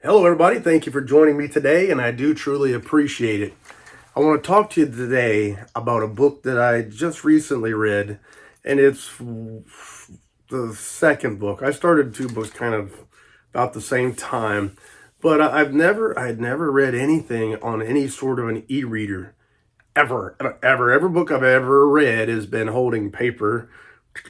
Hello, everybody. Thank you for joining me today, and I do truly appreciate it. I want to talk to you today about a book that I just recently read, and it's the second book. I started two books kind of about the same time, but I'd never read anything on any sort of an e-reader ever. Every book I've ever read has been holding paper,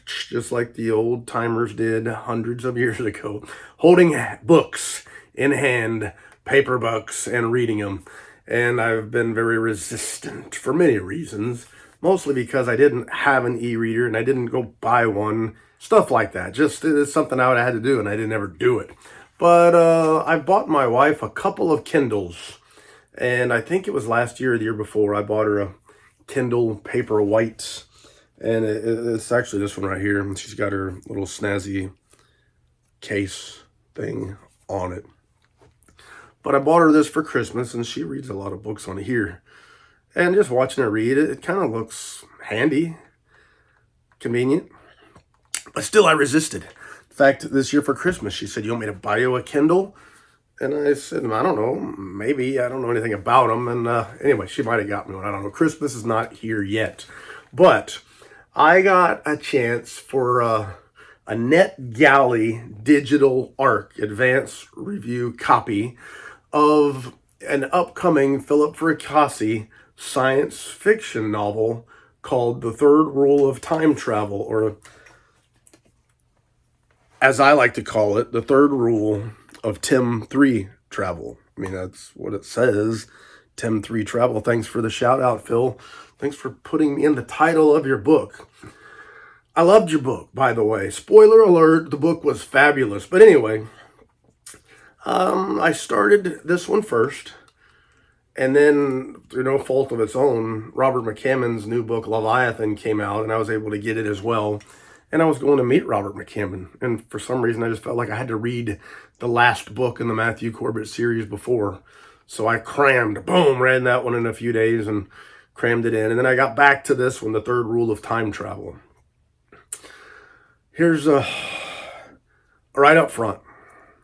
just like the old timers did hundreds of years ago, holding books in hand, paper books, and reading them. And I've been very resistant for many reasons, mostly because I didn't have an e-reader and I didn't go buy one, stuff like that. Just it's something I would have had to do, and I didn't ever do it. But I bought my wife a couple of Kindles, and I think it was last year or the year before, I bought her a Kindle Paperwhite, and it's actually this one right here. And she's got her little snazzy case thing on it. But I bought her this for Christmas, and she reads a lot of books on here. And just watching her read it, it kind of looks handy, convenient. But still, I resisted. In fact, this year for Christmas, she said, "You want me to buy you a Kindle?" And I said, "I don't know, maybe. I don't know anything about them." And anyway, she might have got me one. I don't know. Christmas is not here yet. But I got a chance for a NetGalley Digital Arc Advanced Review copy of an upcoming Philip Fracassi science fiction novel called The Third Rule of Time Travel, or as I like to call it, The Third Rule of TIM3 Travel. I mean, that's what it says, TIM3 Travel. Thanks for the shout out, Phil. Thanks for putting me in the title of your book. I loved your book, by the way. Spoiler alert, the book was fabulous. But anyway, I started this one first, and then, through no fault of its own, Robert McCammon's new book, Leviathan, came out, and I was able to get it as well. And I was going to meet Robert McCammon, and for some reason, I just felt like I had to read the last book in the Matthew Corbett series before. So I crammed, boom, read that one in a few days and crammed it in. And then I got back to this one, The Third Rule of Time Travel. Here's right up front,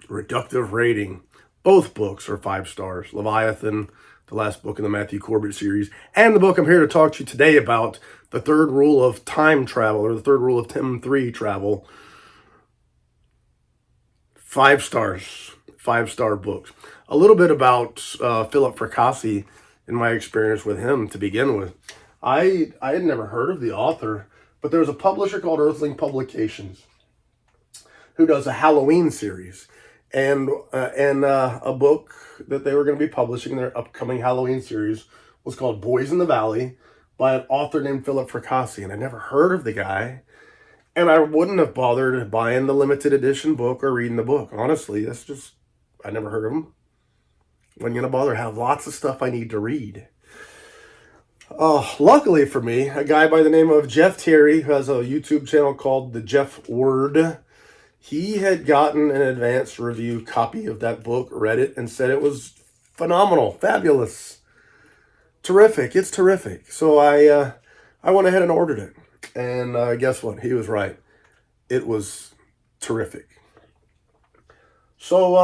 reductive rating. Both books are 5 stars. Leviathan, the last book in the Matthew Corbett series, and the book I'm here to talk to you today about, The Third Rule of Time Travel, or The Third Rule of TIM3 Travel. 5 stars. 5-star books. A little bit about Philip Fracassi and my experience with him to begin with. I had never heard of the author, but there's a publisher called Earthling Publications who does a Halloween series. And a book that they were going to be publishing in their upcoming Halloween series was called Boys in the Valley by an author named Philip Fracassi. And I never heard of the guy. And I wouldn't have bothered buying the limited edition book or reading the book. Honestly, that's just, I never heard of him. Wasn't going to bother. I have lots of stuff I need to read. Luckily for me, a guy by the name of Jeff Terry, who has a YouTube channel called The Jeff Word, he had gotten an advanced review copy of that book, read it, and said it was phenomenal, fabulous, terrific. It's terrific. So I went ahead and ordered it. And guess what? He was right. It was terrific. So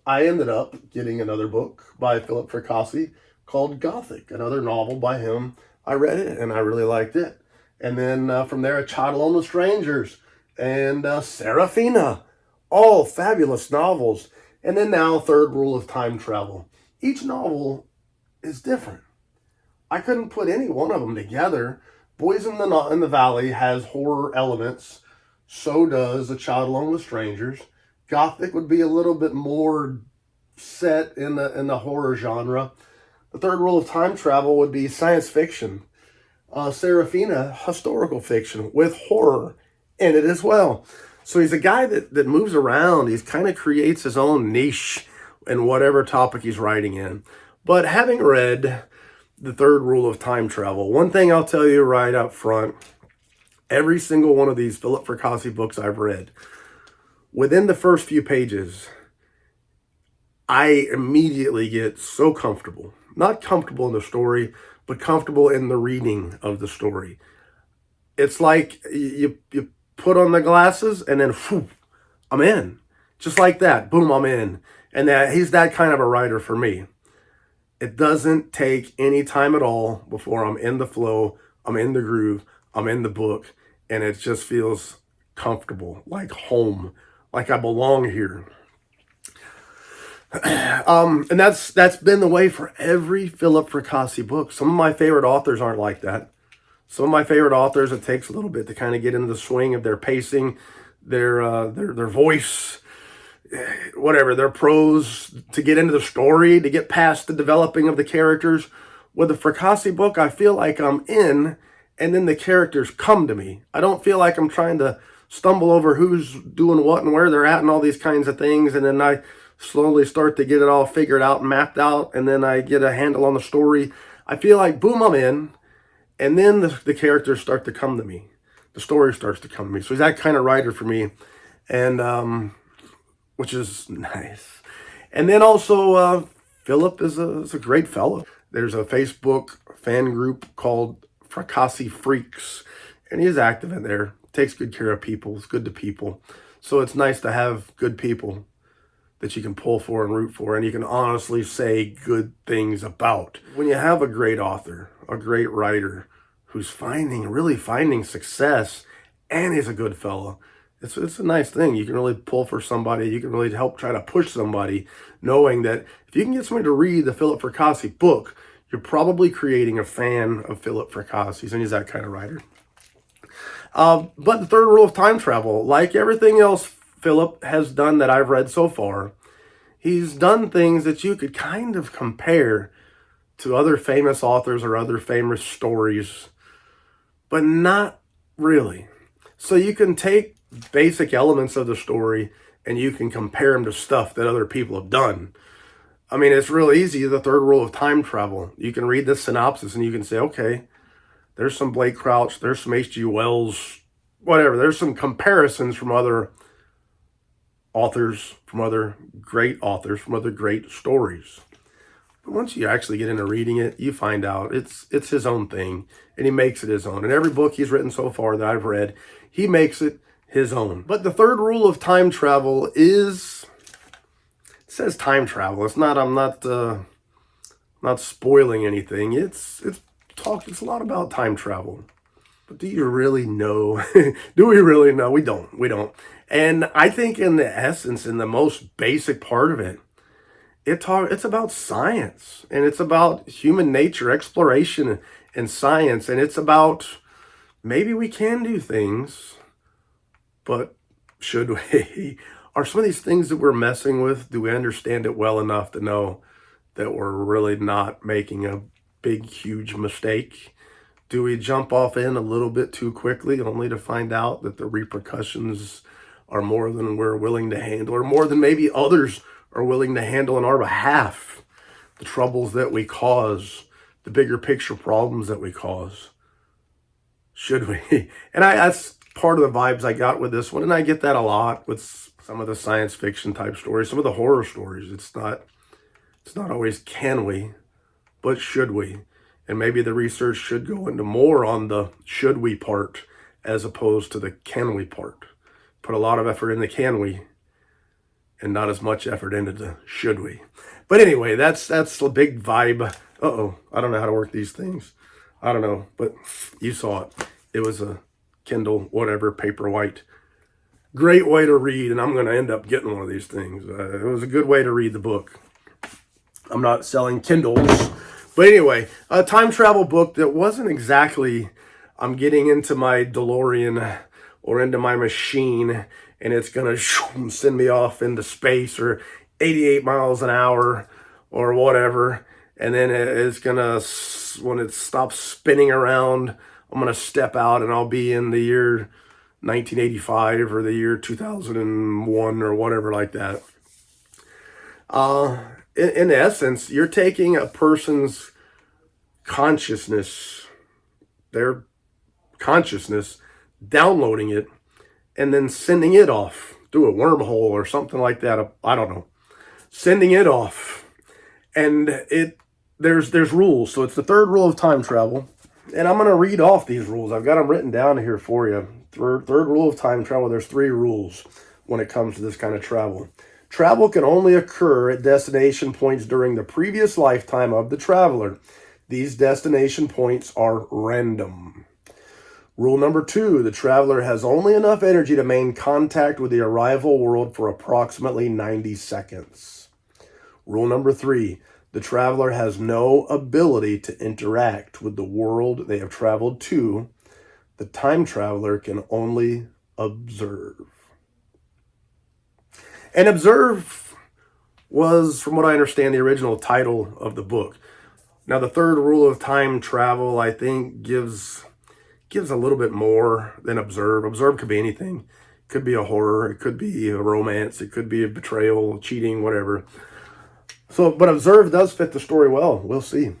I ended up getting another book by Philip Fracassi called Gothic, another novel by him. I read it, and I really liked it. And then from there, A Child Alone with Strangers, and Sarafina, all fabulous novels. And then now, Third Rule of Time Travel. Each novel is different. I couldn't put any one of them together. Boys in the Valley has horror elements. So does A Child Alone with Strangers. Gothic would be a little bit more set in the horror genre. The Third Rule of Time Travel would be science fiction. Sarafina, historical fiction with horror in it as well. So he's a guy that moves around. He kind of creates his own niche in whatever topic he's writing in. But having read The Third Rule of Time Travel, one thing I'll tell you right up front, every single one of these Philip Fracassi books I've read, within the first few pages, I immediately get so comfortable. Not comfortable in the story, but comfortable in the reading of the story. It's like you put on the glasses and then whew, I'm in. Just like that. Boom, I'm in. And that he's that kind of a writer for me. It doesn't take any time at all before I'm in the flow, I'm in the groove, I'm in the book, and it just feels comfortable, like home, like I belong here. And that's been the way for every Philip Fracassi book. Some of my favorite authors aren't like that. Some of my favorite authors, it takes a little bit to kind of get into the swing of their pacing, their voice, whatever, their prose, to get into the story, to get past the developing of the characters. With the Fracassi book, I feel like I'm in, and then the characters come to me. I don't feel like I'm trying to stumble over who's doing what and where they're at and all these kinds of things, and then I slowly start to get it all figured out and mapped out, and then I get a handle on the story. I feel like, boom, I'm in, and then the characters start to come to me. The story starts to come to me. So he's that kind of writer for me, and which is nice. And then also, Philip is a great fellow. There's a Facebook fan group called Fracassi Freaks, and he's active in there. Takes good care of people. It's good to people. So it's nice to have good people that you can pull for and root for, and you can honestly say good things about. When you have a great author, a great writer, who's really finding success, and is a good fellow, it's a nice thing. You can really pull for somebody. You can really help try to push somebody, knowing that if you can get somebody to read the Philip Fracassi book, you're probably creating a fan of Philip Fracassi, and he's that kind of writer. But the third rule of time travel, like everything else Philip has done that I've read so far, he's done things that you could kind of compare to other famous authors or other famous stories, but not really. So you can take basic elements of the story and you can compare them to stuff that other people have done. I mean, it's real easy. The third rule of time travel. You can read this synopsis and you can say, okay, there's some Blake Crouch, there's some H.G. Wells, whatever. There's some comparisons from other authors, from other great authors, from other great stories. But once you actually get into reading it, you find out it's his own thing, and he makes it his own. And every book he's written so far that I've read, he makes it his own. But the third rule of time travel is, it says time travel. It's not, I'm not spoiling anything. It's a lot about time travel. But do you really know? Do we really know? We don't. And I think in the essence, in the most basic part of it, it's about science, and it's about human nature, exploration and science, and it's about maybe we can do things, but should we? Are some of these things that we're messing with, do we understand it well enough to know that we're really not making a big, huge mistake? Do we jump off in a little bit too quickly only to find out that the repercussions are more than we're willing to handle, or more than maybe others are willing to handle on our behalf? The troubles that we cause, the bigger picture problems that we cause. Should we? And that's part of the vibes I got with this one, and I get that a lot with some of the science fiction type stories, some of the horror stories. It's not always can we, but should we? And maybe the research should go into more on the should we part as opposed to the can we part. Put a lot of effort in the can we and not as much effort into the should we. But anyway, that's the big vibe. I don't know how to work these things. I don't know, but you saw it. It was a Kindle, whatever, Paperwhite. Great way to read, and I'm going to end up getting one of these things. It was a good way to read the book. I'm not selling Kindles. But anyway, a time travel book that wasn't exactly, I'm getting into my DeLorean or into my machine and it's going to send me off into space, or 88 miles an hour or whatever. And then it's going to, when it stops spinning around, I'm going to step out and I'll be in the year 1985 or the year 2001 or whatever like that. In essence, you're taking a person's consciousness, their consciousness, downloading it, and then sending it off through a wormhole or something like that. I don't know. Sending it off. And there's rules. So it's the third rule of time travel. And I'm going to read off these rules. I've got them written down here for you. Third rule of time travel, there's 3 rules when it comes to this kind of travel. Travel can only occur at destination points during the previous lifetime of the traveler. These destination points are random. Rule number 2, the traveler has only enough energy to maintain contact with the arrival world for approximately 90 seconds. Rule number 3, the traveler has no ability to interact with the world they have traveled to. The time traveler can only observe. And observe was, from what I understand, the original title of the book. Now, the third rule of time travel, I think, gives a little bit more than observe. Observe could be anything. It could be a horror. It could be a romance. It could be a betrayal, cheating, whatever. So, but observe does fit the story well. We'll see.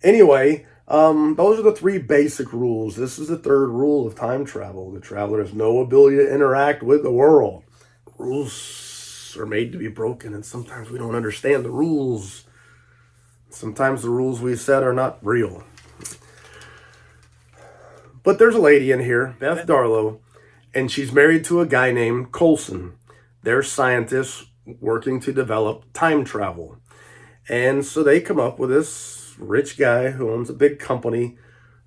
Anyway, those are the 3 basic rules. This is the third rule of time travel. The traveler has no ability to interact with the world. Rules are made to be broken, and sometimes we don't understand the rules. Sometimes the rules we set are not real. But there's a lady in here, Beth Darlow, and she's married to a guy named Coulson. They're scientists working to develop time travel. And so they come up with this rich guy who owns a big company,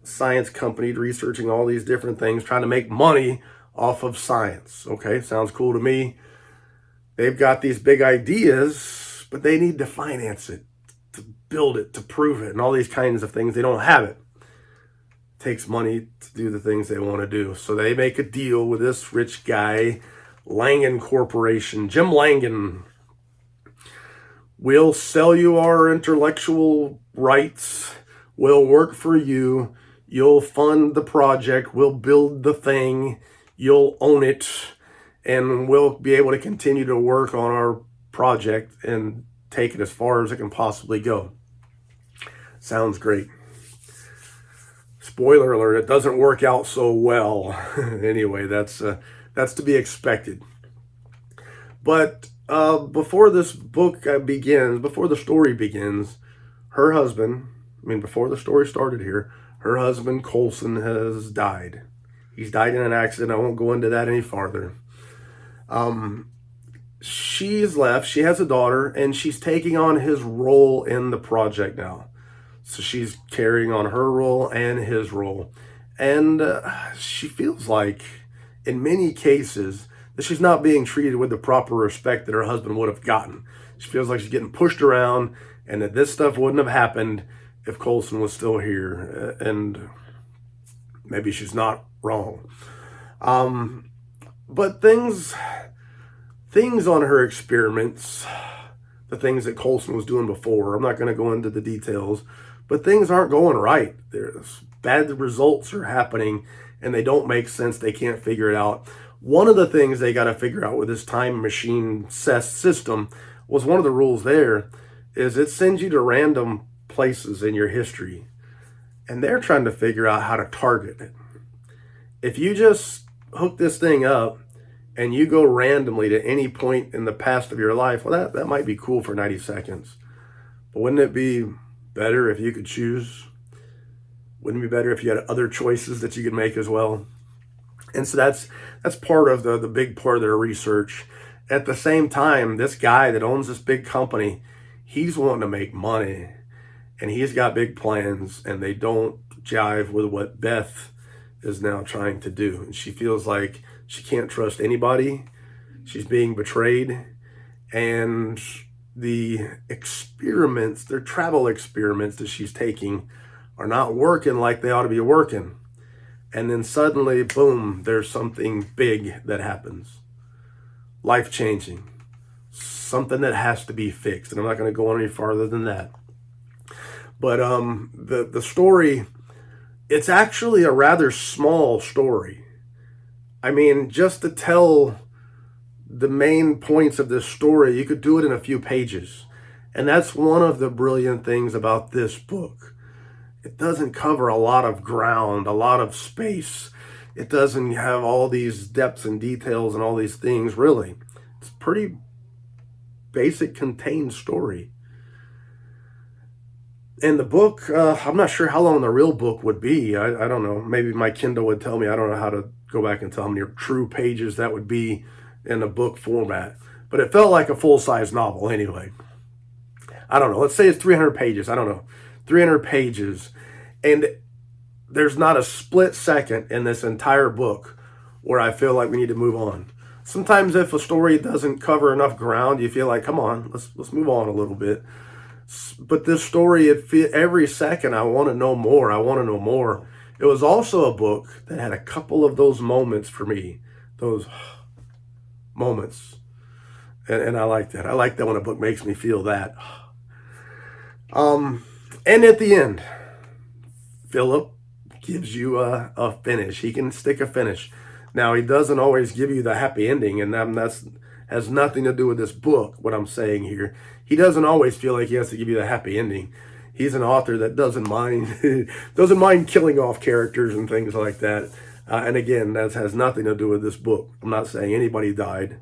science company, researching all these different things, trying to make money off of science. Okay, sounds cool to me. They've got these big ideas, but they need to finance it, to build it, to prove it, and all these kinds of things. They don't have it. Takes money to do the things they want to do. So they make a deal with this rich guy, Langan Corporation. Jim Langan. We'll sell you our intellectual rights. We'll work for you. You'll fund the project. We'll build the thing. You'll own it. And we'll be able to continue to work on our project and take it as far as it can possibly go. Sounds great. Spoiler alert, it doesn't work out so well. Anyway, that's to be expected. But before this book begins, before the story begins, her husband, before the story started here, her husband, Coulson, has died. He's died in an accident. I won't go into that any farther. She's left. She has a daughter, and she's taking on his role in the project now. So she's carrying on her role and his role. And she feels like, in many cases, that she's not being treated with the proper respect that her husband would have gotten. She feels like she's getting pushed around, and that this stuff wouldn't have happened if Coulson was still here. And maybe she's not wrong. But things on her experiments, the things that Coulson was doing before, I'm not going to go into the details, but things aren't going right. There's bad results are happening, and they don't make sense. They can't figure it out. One of the things they got to figure out with this time machine system was, one of the rules there is it sends you to random places in your history, and they're trying to figure out how to target it. If you just hook this thing up and you go randomly to any point in the past of your life, well, that might be cool for 90 seconds. But wouldn't it be better if you could choose? Wouldn't it be better if you had other choices that you could make as well? And so that's part of the big part of their research. At the same time, this guy that owns this big company, he's wanting to make money, and he's got big plans, and they don't jive with what Beth is now trying to do. And she feels like she can't trust anybody. She's being betrayed, and the experiments, their travel experiments that she's taking, are not working like they ought to be working. And then suddenly, boom, there's something big that happens. Life-changing. Something that has to be fixed. And I'm not going to go on any farther than that. But the story, it's actually a rather small story. Just to tell the main points of this story, you could do it in a few pages. And that's one of the brilliant things about this book. It doesn't cover a lot of ground, a lot of space. It doesn't have all these depths and details and all these things, really. It's a pretty basic, contained story. And the book, I'm not sure how long the real book would be. I don't know. Maybe my Kindle would tell me. I don't know how to go back and tell how many true pages that would be in a book format. But it felt like a full-size novel anyway. I don't know. Let's say it's 300 pages. I don't know. 300 pages. And there's not a split second in this entire book where I feel like we need to move on. Sometimes if a story doesn't cover enough ground, you feel like, come on, let's move on a little bit. But this story, every second I want to know more. I want to know more. It was also a book that had a couple of those moments for me, those moments. And I like that. I like that when a book makes me feel that. And at the end, Philip gives you a finish. He can stick a finish. Now, he doesn't always give you the happy ending, and that has nothing to do with this book, what I'm saying here. He doesn't always feel like he has to give you the happy ending. He's an author that doesn't mind killing off characters and things like that. And again, that has nothing to do with this book. I'm not saying anybody died.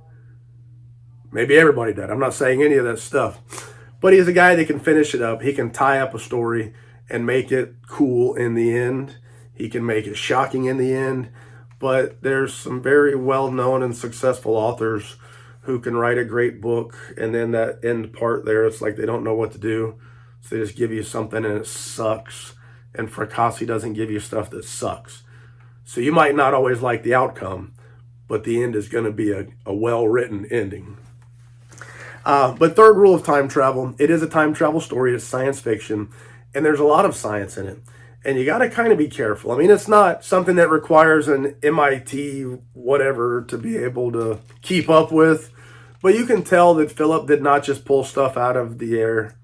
Maybe everybody died. I'm not saying any of that stuff. But he's a guy that can finish it up. He can tie up a story and make it cool in the end. He can make it shocking in the end. But there's some very well-known and successful authors who can write a great book, and then that end part there, it's like they don't know what to do. So they just give you something and it sucks. And Fracassi doesn't give you stuff that sucks. So you might not always like the outcome, but the end is going to be a well-written ending. But third rule of time travel, it is a time travel story. It's science fiction, and there's a lot of science in it. And you got to kind of be careful. I mean, it's not something that requires an MIT whatever to be able to keep up with. But you can tell that Philip did not just pull stuff out of the air,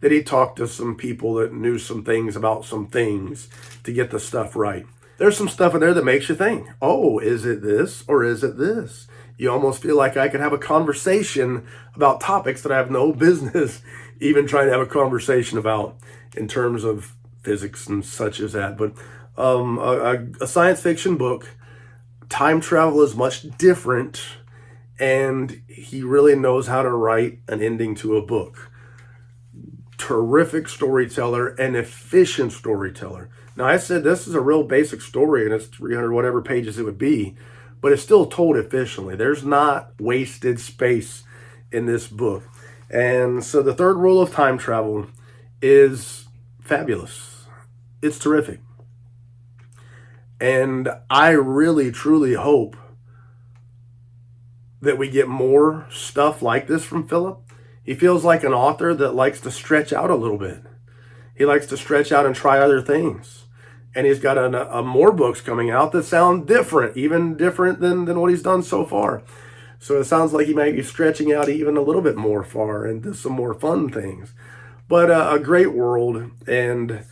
that he talked to some people that knew some things about some things to get the stuff right. There's some stuff in there that makes you think, oh, is it this or is it this? You almost feel like I could have a conversation about topics that I have no business even trying to have a conversation about in terms of physics and such as that. But a science fiction book, time travel is much different, and he really knows how to write an ending to a book. Terrific storyteller and efficient storyteller. Now, I said this is a real basic story, and it's 300 whatever pages it would be, but it's still told efficiently. There's not wasted space in this book. And so the third rule of time travel is fabulous. It's terrific. And I really, truly hope that we get more stuff like this from Philip. He feels like an author that likes to stretch out a little bit. He likes to stretch out and try other things. And he's got more books coming out that sound different, even different than what he's done so far. So it sounds like he might be stretching out even a little bit more far into some more fun things. But a great world, and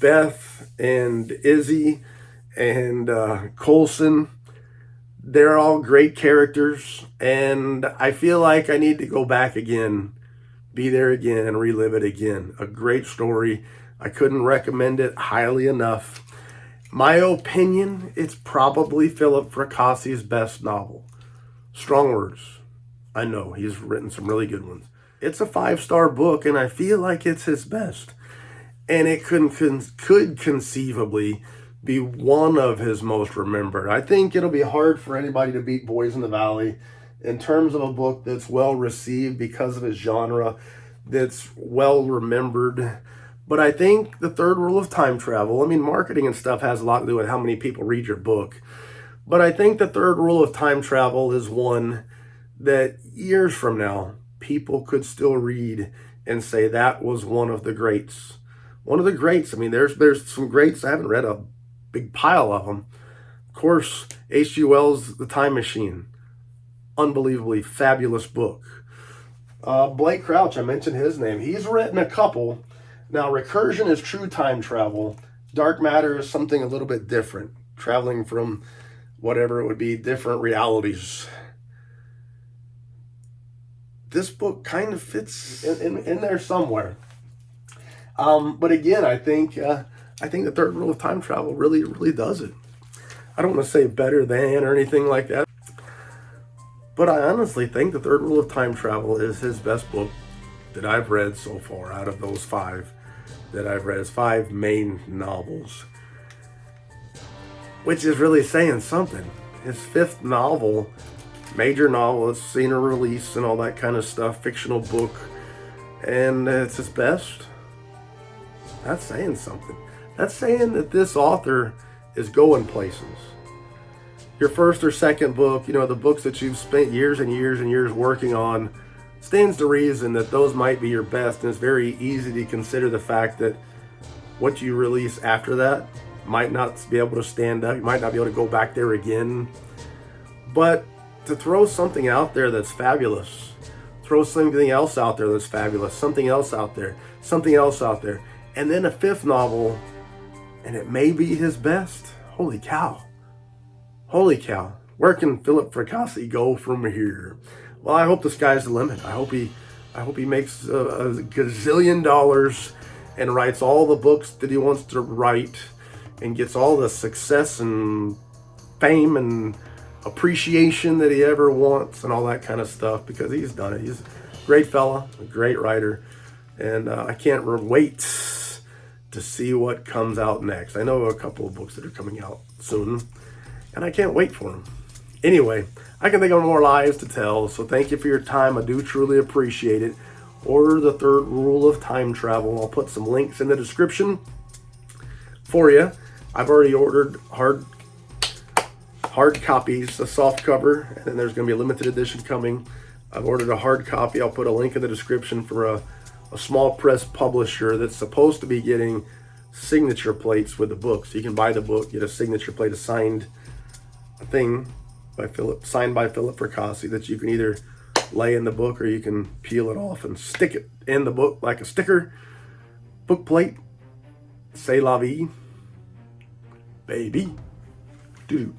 Beth and Izzy and Coulson, they're all great characters, and I feel like I need to go back again, be there again, and relive it again. A great story. I couldn't recommend it highly enough. My opinion, it's probably Philip Fracassi's best novel. Strong words. I know, he's written some really good ones. It's a 5-star book, and I feel like it's his best. And it could conceivably be one of his most remembered. I think it'll be hard for anybody to beat Boys in the Valley in terms of a book that's well received because of its genre, that's well remembered. But I think the third rule of time travel, I mean, marketing and stuff has a lot to do with how many people read your book. But I think the third rule of time travel is one that years from now, people could still read and say that was one of the greats. One of the greats. I mean, there's some greats. I haven't read a big pile of them. Of course, H.G. Wells' The Time Machine. Unbelievably fabulous book. Blake Crouch, I mentioned his name. He's written a couple. Now, Recursion is true time travel. Dark Matter is something a little bit different. Traveling from whatever it would be, different realities. This book kind of fits in there somewhere. But again, I think the third rule of time travel really, really does it. I don't want to say better than or anything like that. But I honestly think the third rule of time travel is his best book that I've read so far out of those 5 that I've read. His 5 main novels. Which is really saying something. His 5th novel major novel. It's seen a release and all that kind of stuff, fictional book, and it's his best. That's saying something. That's saying that this author is going places. Your first or second book, the books that you've spent years and years and years working on, stands to reason that those might be your best, and it's very easy to consider the fact that what you release after that might not be able to stand up. You might not be able to go back there again. But to throw something out there that's fabulous, throw something else out there that's fabulous, something else out there, something else out there, and then a fifth novel, and it may be his best. Holy cow. Holy cow. Where can Philip Fracassi go from here? Well, I hope the sky's the limit. I hope he makes a gazillion dollars and writes all the books that he wants to write and gets all the success and fame and appreciation that he ever wants and all that kind of stuff, because he's done it. He's a great fella, a great writer, and I can't wait to see what comes out next. I know a couple of books that are coming out soon, and I can't wait for them. Anyway, I can think of more lives to tell, so thank you for your time. I do truly appreciate it. Order The Third Rule of Time Travel. I'll put some links in the description for you. I've already ordered hard copies, a soft cover, and then there's going to be a limited edition coming. I've ordered a hard copy. I'll put a link in the description for a small press publisher that's supposed to be getting signature plates with the book. So you can buy the book, get a signature plate, a signed thing signed by Philip Fracassi that you can either lay in the book or you can peel it off and stick it in the book like a sticker. Book plate. C'est la vie. Baby. Doo-doo.